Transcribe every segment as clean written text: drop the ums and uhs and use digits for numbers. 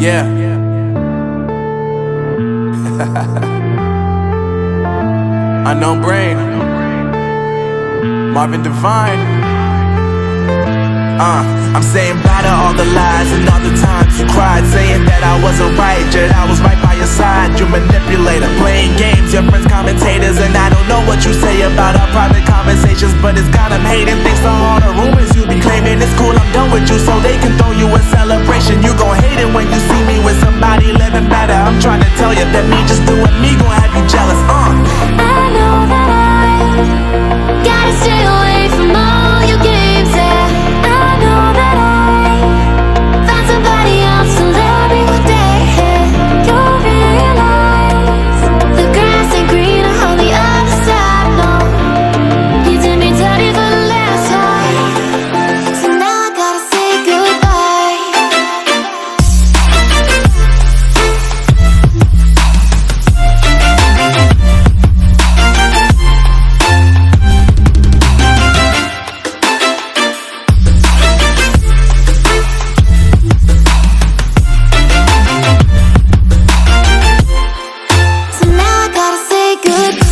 Yeah. Unknown Brain, Marvin Divine. I'm saying bye to all the lies and all the times you cried, saying that I wasn't right, yet I was right by your side. You manipulator, playing games, your friends commentators, and I don't know what you say about our private conversations, but it's got them hating. Thanks to all the rumors you be claiming. It's cool, I'm done with you, so they can throw you a celebration. You gon' hate it when you see me with somebody living better. I'm trying to tell you that me just doing me gon' have you jealous. I know that I gotta stay away from all your games, yeah. I know that I found somebody else to love me one day, yeah. You'll realize the grass ain't greener on the other side, no. You did me dirty for the last time, so now I gotta say goodbye. So now I gotta say goodbye.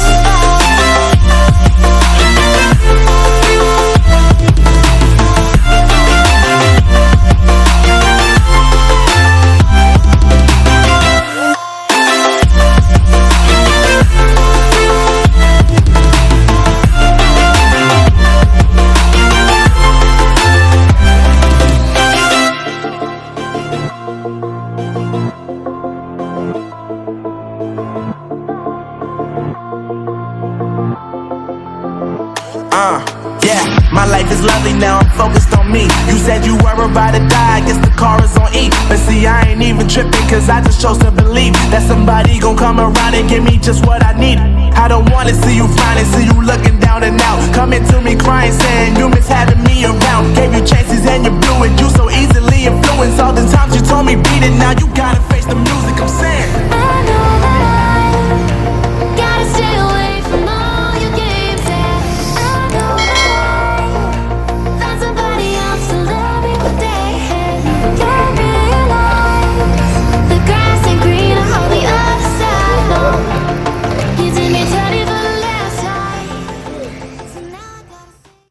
Yeah, my life is lovely now, I'm focused on me. You said you were about to die, I guess the car is on E. But see, I ain't even tripping, cause I just chose to believe that somebody gon' come around and give me just what I need. I don't wanna see you finding, see you looking down and out, coming to me crying, saying you miss having me around. Gave you chances and you blew it, you so easily influenced. All the times you told me beat it, now you gotta